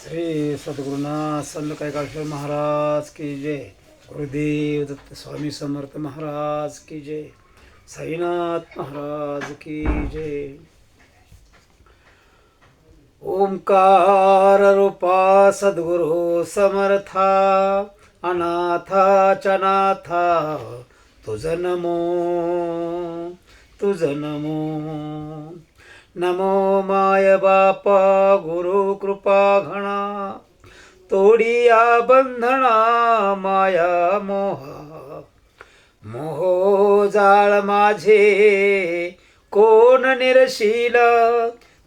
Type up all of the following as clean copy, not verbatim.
श्री सद्गुरुनाथ संत कैकाळेश्वर महाराज की जय. गुरुदेव दत्त स्वामी समर्थ महाराज की जय. साईनाथ महाराज की जय. ओंकार रूपा सद्गुरु समर्था, अनाथाच्या नाथा तुझ नमो, तुझ नमो. नमो माय बापा गुरु कृपा घना, तोडिया बंधना माया मोहा. मोह जाळ माझे कोण निरशील,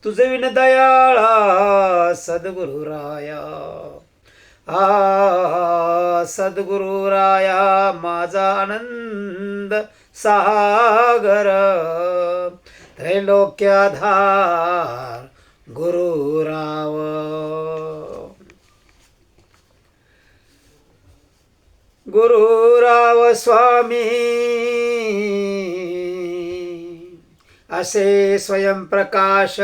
तुझ विन दयाळा सद्गुरु राया. सद्गुरु राया माझा आनंद सागर, त्रैलोक्याधार गुरुराव. गुरुराव स्वामी असे स्वयंप्रकाश,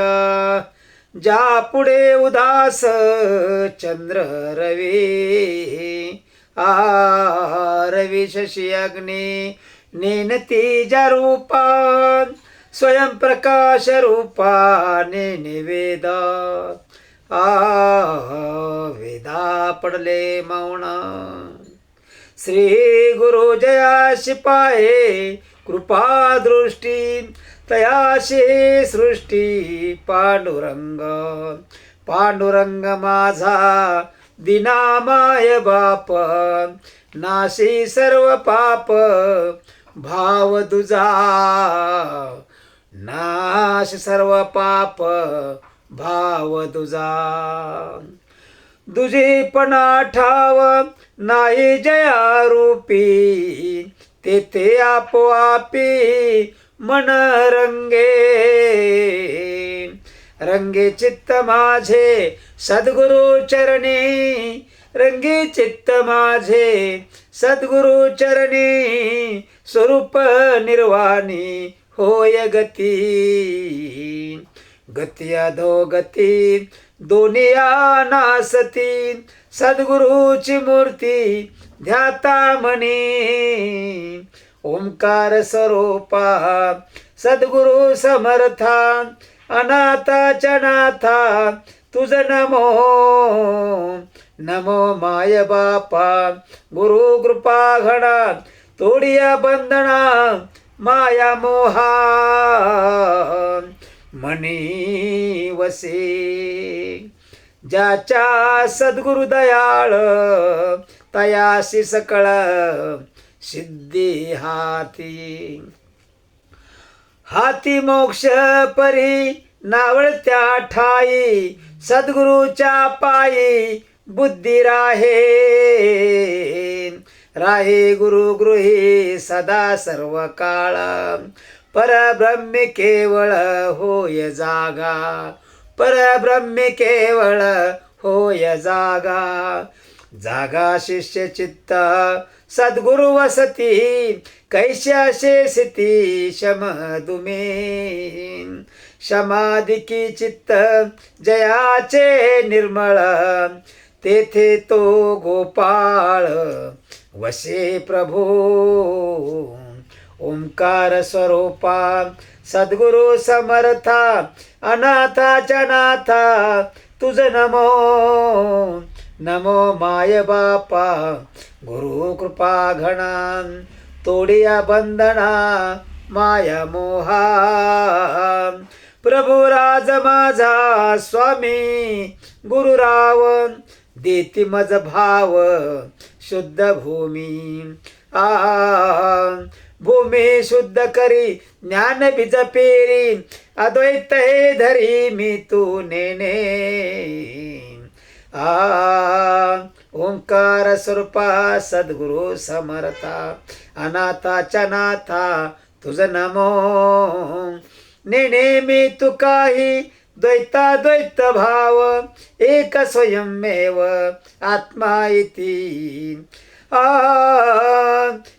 ज्या पुढे उदास चंद्र रवी. रवी शशी अग्नी नेनती ज्या रूपा, स्वयंप्रकाश रूपाने निवेदा. वेदा पडले मौन, श्री गुरु जयाशी पाये कृपा दृष्टी. तयाशी सृष्टी पांडुरंग. पांडुरंग माझा दिनामाय बाप, नाशी सर्व पाप भाव तुझा. नाश सर्व पाप भाव तुझा. दुजीपणा ठाव नाही जया रूपी, तेथे आपोआपी मन रंगे. रंगे चित्त माझे सद्गुरु चरणी, रंगे चित्त माझे सद्गुरु चरणी. स्वरूप निर्वाणी होय गती. गती अधोगती दोनिया नासती, सद्गुरुची मूर्ती ध्याता मनी. ओंकार स्वरूपा सद्गुरु समर्था, अनाथाच्या नाथा तुझ नमो. नमो माय बापा गुरु कृपा घडा, तोडिया बंधना माया मोहा. मनी वसे ज्याच्या सद्गुरु दयाळ, तयासी सकळ सिद्धी हाती. हाती मोक्ष परी नावळत्या ठाई, सद्गुरुच्या पायी बुद्धी राहे. राहे गुरु गृही सदा सर्व काळ, परब्रह्म केवळ होय जागा. परब्रह्म केवळ होय जागा. जागा शिष्य चित्त सद्गुरु वसती, कैश्याशे स्थिती शमदुमे. समाधिकी चित्त जयाचे निर्मळ, तेथे तो गोपाळ वसे प्रभू. ओंकार स्वरूपा सद्गुरु समर्था, अनाथाच्या नाथा तुझ नमो. नमो माय बापा गुरु कृपा घना, तोडिया बंधना माया मोहा. प्रभू राज माझा स्वामी गुरुराव, देती मज भाव शुद्ध भूमी. भूमी शुद्ध करी ज्ञान बीज पेरी, अद्वैत हे धरी मी तू नेने. ओंकार स्वरूपा सद्गुरु समर्था, अनाथाच्या नाथा तुझ नमो. नेने मी तू काही द्वैत भाव, एक स्वयंमेव आत्मा इति.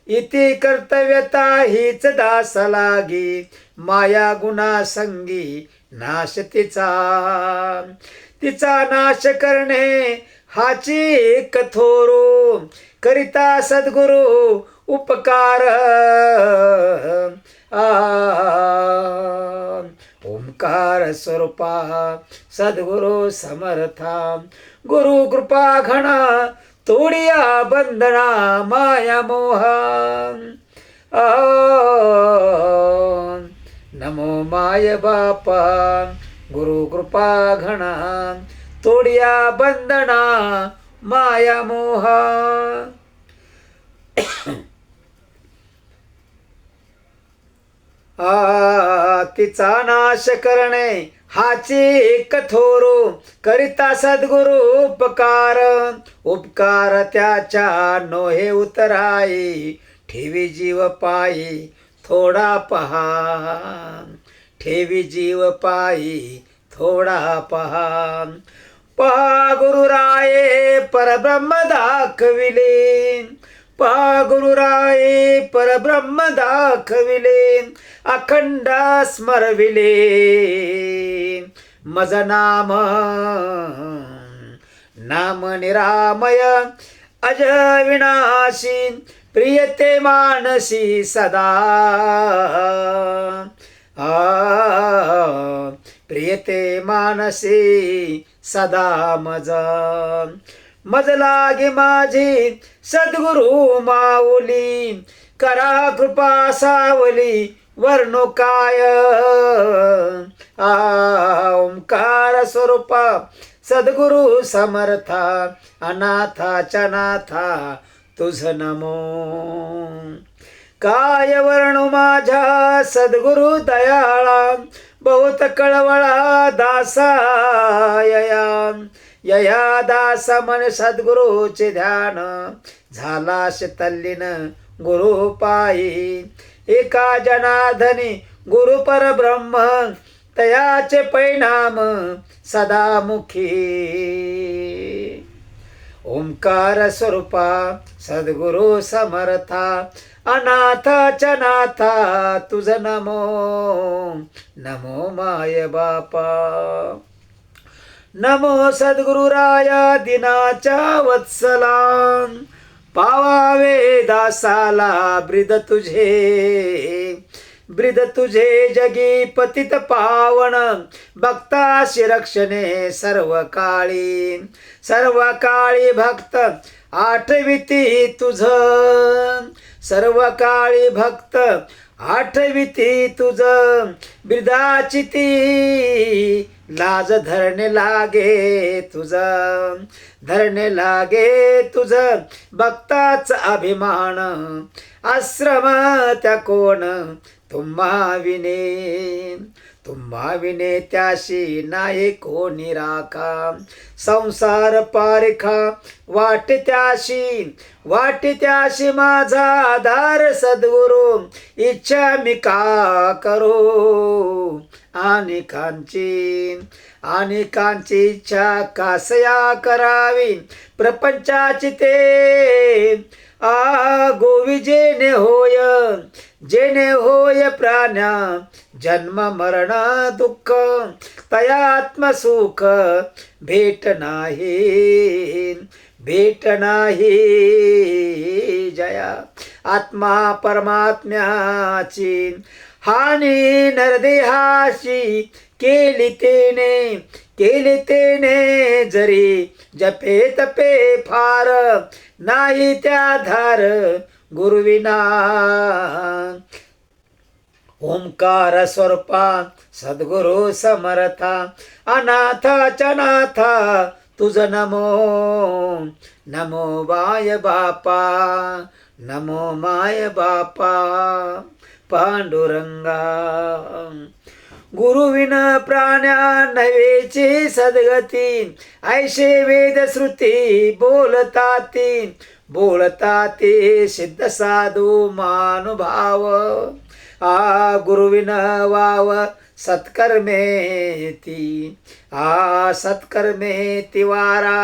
इति कर्तव्यता हीच दास लागी, माया गुणा संगी नाश तिचा. तिचा नाश करणे हाची कथोरू करिता सद्गुरु उपकार ओंकार स्वरूपा सद्गुरु समर्था गुरु कृपा घना तोडिया बंधना माया मोहा नमो माय बापा गुरु कृपा घना तोडिया बंधना माया मोहा तिचा नाश करणे हाची कथोरू करिता सद्गुरु उपकार त्याच्या नोहे उतराई ठेवी जीव पायी थोडा पहा ठेवी जीव पायी थोडा पहा पहा गुरुराये परब्रह्म दाखविले पहा गुरुराये परब्रह्म दाखविले अखंड स्मरविले मज नाम नाम निरामय अज विनाशी प्रियते मानसी सदा प्रियते मानसी सदा मज लागे माझी सद्गुरु माऊली करा कृपा सावली वर्णो काय ओंकार स्वरूपा सद्गुरु समर्था अनाथाच्या नाथा तुझ नमो काय वर्णो माझ्या सद्गुरु दयाळा बहुत कळवळा दासा यया दास मन सद्गुरुचे ध्यान झाला तल्लीन गुरु पायी एका जनार्दनी गुरु परब्रह्म तयाचे परिणाम सदामुखी ओंकार स्वरूपा सद्गुरु समर्था अनाथाच्या नाथा तुझ नमो नमो माय बापा नमो सद्गुरुराया दिनाच्या वत्सला पावावे दासाला ब्रिद तुझे जगी पतित पावन भक्ताशी रक्षणे सर्व काळी भक्त आठविती तुझ सर्व काळी भक्त आठविती तुझ ब्रिदाची ती लाज धरणे लागे तुझ भक्ताच अभिमान आश्रम त्या कोण तुम्हा विने त्याशी नाही कोणी राखा संसार पारिखा वाटे त्याशी माझा आधार सद्गुरु इच्छा मी का करो अनेकांची इच्छा कासया करावी प्रपंचाची ते गोवी जेने होय प्राण्या जन्म मरण दुःख तयात्म सुख भेट नाही जया आत्मा परमात्म्याची हानी नरदेहाशी केली तेने जरी जपे तपे फार नाही त्या धार गुरुविना ओंकार स्वरूपा सद्गुरु समर्था अनाथाच्या नाथा तुझ नमो माय बापा नमो माय बापा पांडुरंगा गुरुविन प्राण्या नव्हेची सद्गती ऐशे वेद श्रुती बोलताती सिद्ध साधू मानुभाव गुरुविन वाव सत्कर्मेती वारा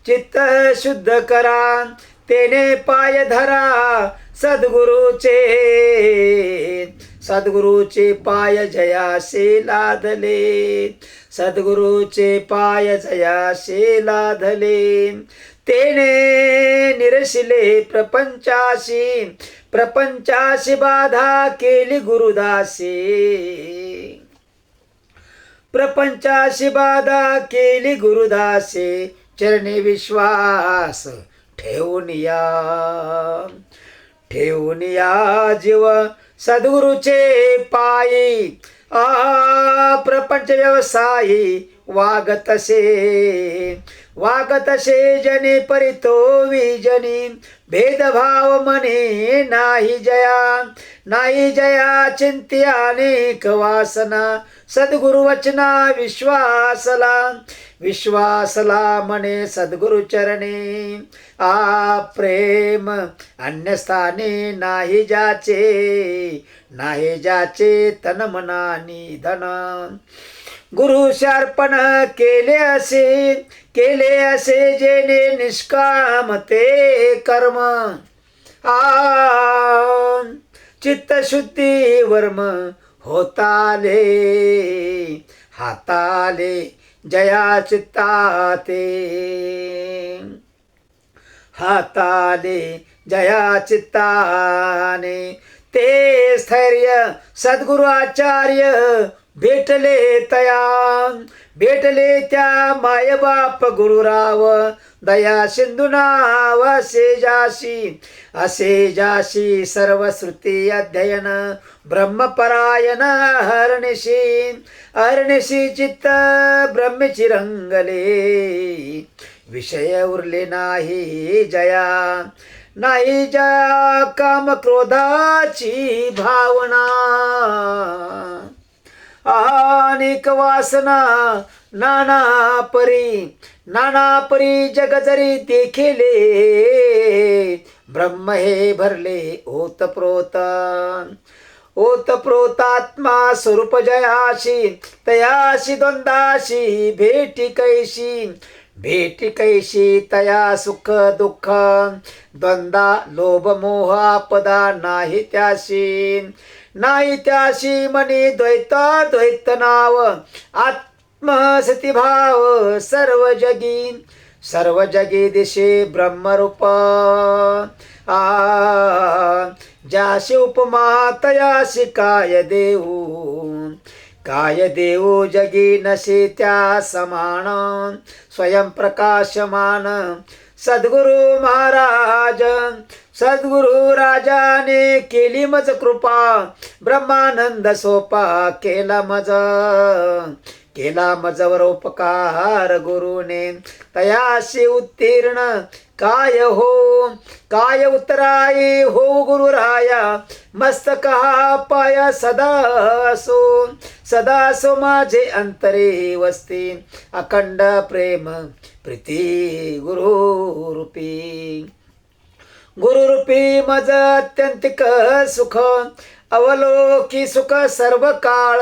चित्त शुद्ध करा तेने पाय धरा सद्गुरूचे सद्गुरूचे पाय जयासे लादले सद्गुरूचे पाय जयासे लादले तेने निरशिले प्रपंचाशी प्रपंचाशी बाधा केली गुरुदासी प्रपंचाशी बाधा केली गुरुदासे चरणी विश्वास ठेवून या जीव सद्गुरूचे पायी प्रपंच व्यवसायी वागतसे जनी परितो विजनी भेदभाव मने नाही जया चिंत्यानेक वासना सद्गुरु वचना विश्वासला मने सद्गुरु चरणी प्रेम अन्यस्थानी नाही जाचे तन मनानी धन गुरु शार्पण केले असे जेने निष्काम ते कर्म चित्तशुद्धी वर्म होताले हाताले जया चित्ताते हाताले जया चित्ताने ते स्थैर्य सद्गुरु आचार्य भेटले भेटले त्या मायबाप गुरुराव दया सिंधू नाव असे जाशी सर्व श्रुती अध्ययन ब्रह्मपरायण हरणिशी चित्त ब्रह्मची रंगले विषय उरले नाही जया काम क्रोधाची भावना अनेक वासना नाना परी जग जरी देखिले ब्रह्म हे भरले ओतप्रोतात्मा स्वरूप जयाशी तयाशी द्वंदाशी भेटी कैशी तया सुख दुःख द्वंदा लोभ मोह आपदा नाही त्याशी मनी द्वैत नाव आत्मसती भाव सर्व जगी दिशे ब्रह्मरूप जाशी उपमा तयाशी काय देऊ जगी नसे त्या समान स्वयं प्रकाशमान सद्गुरु राजाने केली मज कृपा ब्रह्मानंद सोपा केला मजवर उपकार गुरुने तयाशी उत्तीर्ण काय उतराई हो गुरुराया मस्तक हा पाया सदा सो माझे अंतरे वस्ती अखंड प्रेम प्रीती गुरुरूपी मज अत्यंतिक सुख अवलोकी सुख सर्व काळ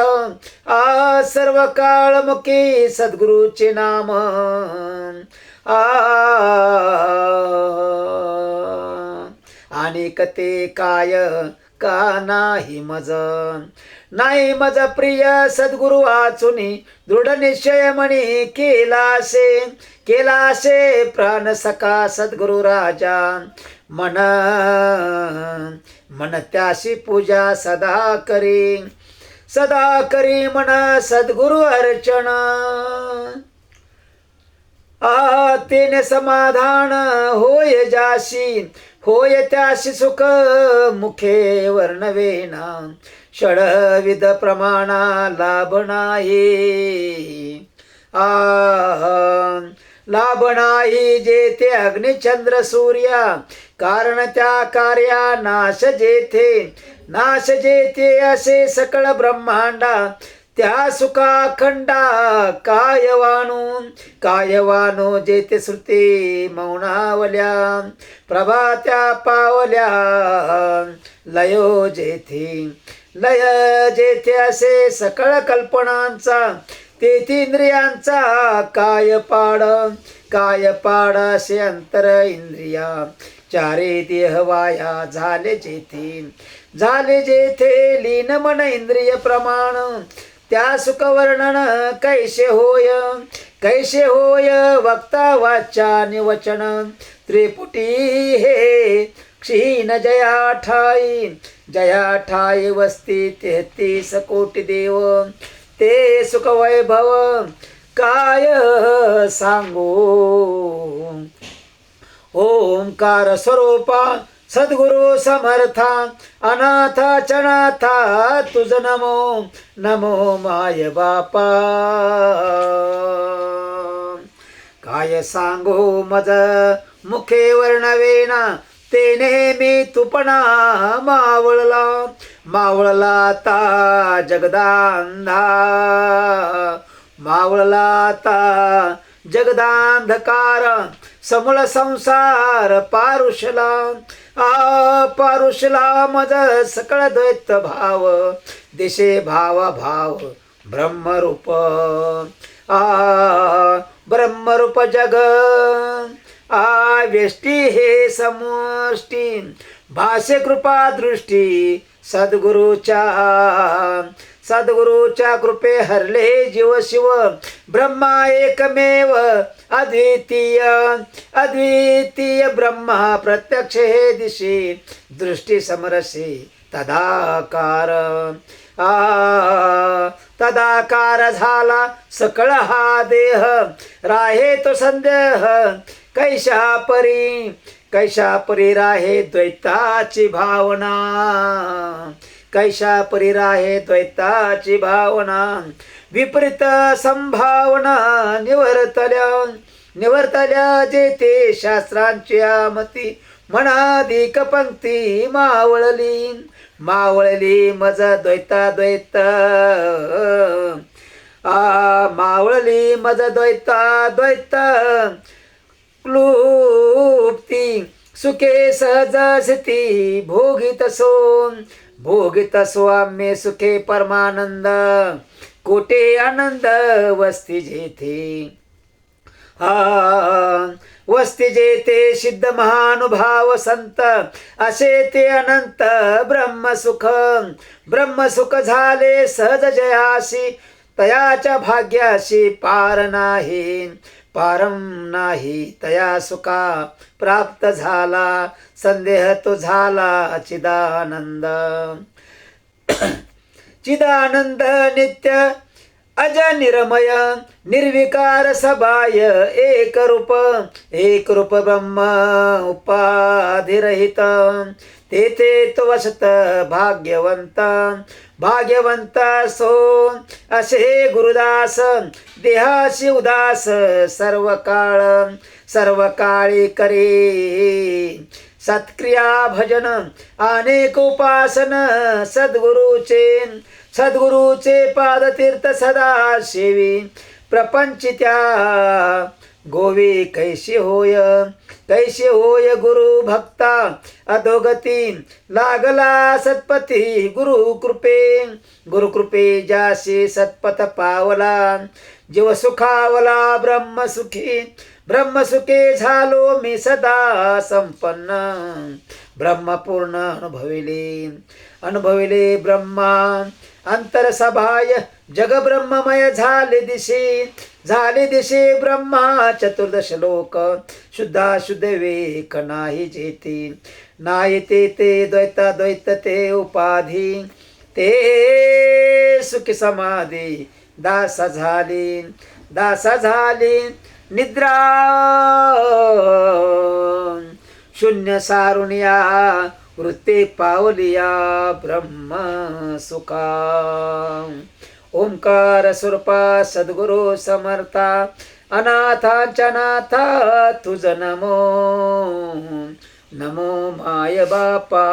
मुखी सद्गुरूचे नाम आणि कते काय का नाही मज प्रिय सद्गुरु वाचुनी दृढ निश्चय मनी केलासे प्राण सखा सद्गुरु राजा मन त्याशी पूजा सदा करी मन सद्गुरु अर्चन तेने समाधान होय त्याशी सुख मुखे वर्णवेना षडविध प्रमाणा लाभ नाही जेथे अग्निचंद्र सूर्या कारण त्या कार्या नाश जेथे असे सकळ ब्रह्मांडा त्या सुखाखंडा कायवानो जेथे श्रुती मौनावल्या प्रभा त्या पावल्या लय जेथे असे सकळ कल्पनांचा तेथे इंद्रियांचा काय पाड असे अंतर इंद्रिया चारे देह वाया झाले जेथे लीन मन इंद्रिय प्रमाण त्या सुख वर्णन कैसे होय वक्ता वाचा निवचन त्रिपुटी हे क्षीण जया ठाई वस्ती 33 कोटी देव ते सुख वैभव काय सांगू ओंकार स्वरूपा सद्गुरु समर्था अनाथा चनाथा तुझ नमो माय बापा काय सांगू मज मुखे वर्णवेना ते नेहमी तुपणा मावळला ता जगदांधकार समूळ संसार पारुषला मज सकळ द्वैत भाव दिशे भाव ब्रह्मरूप जग व्यष्टी हे समष्टी भाष्य कृपा दृष्टी सद्गुरूच्या कृपे हरले जीव शिव ब्रह्मा एकमेव अद्वितीय ब्रह्मा प्रत्यक्ष हे दिशी दृष्टी समरसे तदाकार झाला सकळ हा देह राहे तो संदेह कैशा परी राहे द्वैताची भावना विपरीत संभावना निवर्तल्या जेथे शास्त्रांच्या मती मनाधिक पंक्ती मावळली मज द्वैत क्लुप्ती सुखे सहजस्थिती भोगित स्वाम्य सुखे परमानंद कोटे आनंद वस्ती जेथे सिद्ध महानुभाव संत असे ते अनंत ब्रह्मसुख झाले सहज जयासी तयाच्या भाग्याशी पारम नाही तया सुखा प्राप्त झाला संदेह तो झाला चिदानंद नित्य अज निरमय निर्विकार सबाय एक रूप ब्रह्म उपाधिरहित तेथे तो वसत भाग्यवंत सो असे गुरुदास देहाशी उदास सर्व काळी करे सत्क्रिया भजन अनेक उपासन सद्गुरूचे पादतीर्थ सदा सेवी प्रपंचित्या गोवी कैसे होय गुरु भक्ता अधोगती लागला सत्पती गुरुकृपे जासी सत्पथ पावला जीव सुखावला ब्रह्मसुखे झालो मी सदा संपन्न ब्रह्मपूर्ण अनुभविले ब्रह्मा अंतरसभाय जग ब्रह्ममय झाले दिशे ब्रह्मा चतुर्दश लोक शुद्ध वेक नाही ते द्वैत ते उपाधी ते सुखी समाधी दास झाली निद्रा शून्य सारुण्या वृत्ती पावलिया ब्रह्म सुखा ओंकार स्वरूपा सद्गुरु समर्था अनाथांच्या नाथा तुझ नमो माय बापा।